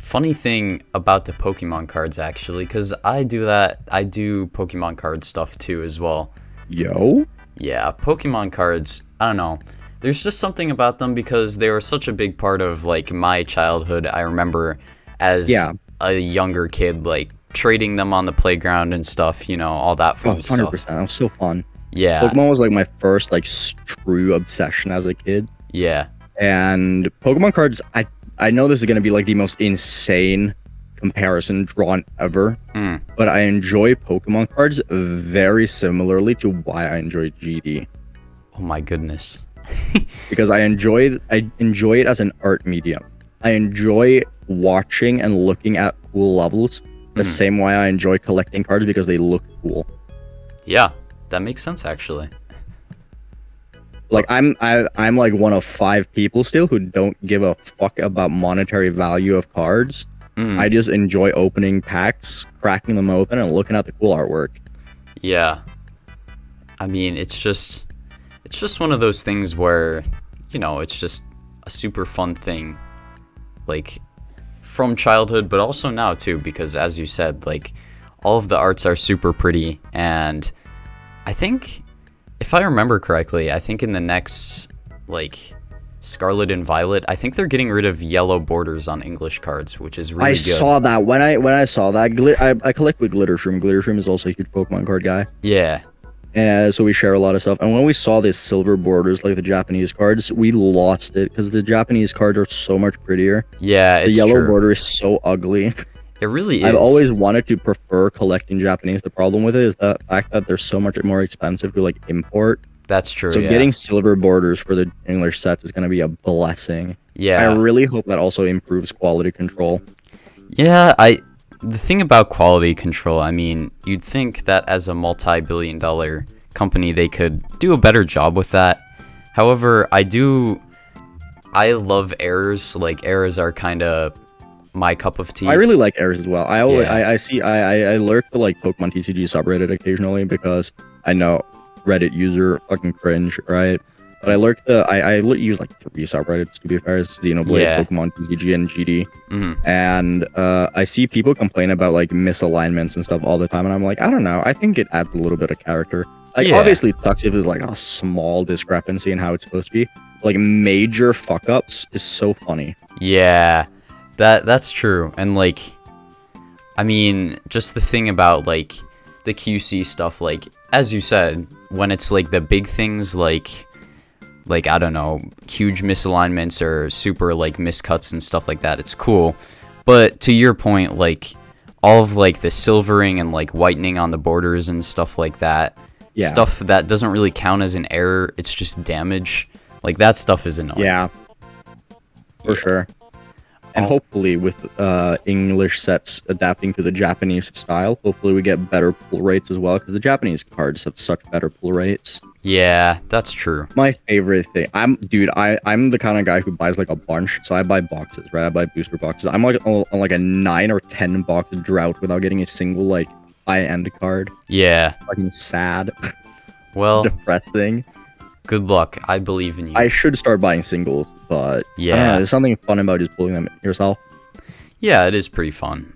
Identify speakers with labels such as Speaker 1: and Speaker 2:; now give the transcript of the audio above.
Speaker 1: funny thing about the Pokemon cards, actually, because I do Pokemon card stuff too as well.
Speaker 2: Yo.
Speaker 1: Yeah, Pokemon cards, I don't know. There's just something about them because they were such a big part of like my childhood. I remember as
Speaker 2: Yeah.
Speaker 1: a younger kid like trading them on the playground and stuff, all that
Speaker 2: Oh,
Speaker 1: fun stuff.
Speaker 2: 100%. That was so fun.
Speaker 1: Yeah,
Speaker 2: Pokemon was like my first like true obsession as a kid.
Speaker 1: yeah.
Speaker 2: And Pokemon cards, I know this is gonna be like the most insane comparison drawn ever,
Speaker 1: Mm.
Speaker 2: but I enjoy Pokemon cards very similarly to why I enjoy GD.
Speaker 1: Oh my goodness.
Speaker 2: Because I enjoy it as an art medium. I enjoy watching and looking at cool levels the
Speaker 1: Mm.
Speaker 2: same way I enjoy collecting cards because they look cool.
Speaker 1: Yeah, that makes sense actually.
Speaker 2: Like I'm like one of 5 people still who don't give a fuck about monetary value of cards.
Speaker 1: Mm.
Speaker 2: I just enjoy opening packs, cracking them open, and looking at the cool artwork.
Speaker 1: Yeah. I mean, it's just one of those things where, it's just a super fun thing, like from childhood, but also now too, because as you said, like all of the arts are super pretty, and I think, if I remember correctly, I think in the next like Scarlet and Violet, I think they're getting rid of yellow borders on English cards, which is really
Speaker 2: I
Speaker 1: good.
Speaker 2: saw that when I saw that. I collect with Glittershroom. Glittershroom is also a huge Pokemon card guy.
Speaker 1: Yeah.
Speaker 2: And so we share a lot of stuff. And when we saw these silver borders like the Japanese cards, we lost it because the Japanese cards are so much prettier.
Speaker 1: Yeah,
Speaker 2: The
Speaker 1: it's
Speaker 2: yellow
Speaker 1: true.
Speaker 2: border is so ugly.
Speaker 1: It really is.
Speaker 2: I've always wanted to prefer collecting Japanese. The problem with it is the fact that they're so much more expensive to like import.
Speaker 1: That's true.
Speaker 2: So
Speaker 1: Yeah.
Speaker 2: getting silver borders for the English sets is going to be a blessing. I
Speaker 1: Yeah.
Speaker 2: really hope that also improves quality control.
Speaker 1: Yeah, the thing about quality control, I mean, you'd think that as a multi-billion-dollar company they could do a better job with that. However, I love errors. Like errors are kind of my cup of tea.
Speaker 2: I really like errors as well.
Speaker 1: Yeah.
Speaker 2: I lurk the like Pokemon TCG subreddit occasionally because I know Reddit user fucking cringe, right? But I use like 3 subreddits to be fair. It's Xenoblade,
Speaker 1: Yeah.
Speaker 2: Pokemon TCG, and GD.
Speaker 1: Mhm.
Speaker 2: And I see people complain about like misalignments and stuff all the time, and I'm like, I don't know. I think it adds a little bit of character. Like
Speaker 1: Yeah.
Speaker 2: obviously it sucks if there's like a small discrepancy in how it's supposed to be. Like major fuck ups is so funny.
Speaker 1: Yeah. That's true. And like, I mean, just the thing about like the QC stuff, like as you said, when it's like the big things like I don't know, huge misalignments or super like miscuts and stuff like that, it's cool. But to your point, like all of like the silvering and like whitening on the borders and stuff like that,
Speaker 2: Yeah.
Speaker 1: stuff that doesn't really count as an error, it's just damage. Like that stuff is annoying.
Speaker 2: Yeah, for
Speaker 1: Yeah.
Speaker 2: sure. And
Speaker 1: Oh.
Speaker 2: hopefully with English sets adapting to the Japanese style, hopefully we get better pull rates as well, because the Japanese cards have such better pull rates.
Speaker 1: Yeah, that's true.
Speaker 2: My favorite thing, I'm the kind of guy who buys like a bunch, so I buy boxes, right? I buy booster boxes. I'm like on like a 9 or 10 box drought without getting a single like high-end card.
Speaker 1: Yeah.
Speaker 2: Fucking sad.
Speaker 1: Well,
Speaker 2: It's depressing.
Speaker 1: good luck. I believe in you.
Speaker 2: I should start buying singles, but I don't know,
Speaker 1: Yeah.
Speaker 2: there's something fun about just pulling them yourself.
Speaker 1: Yeah, it is pretty fun.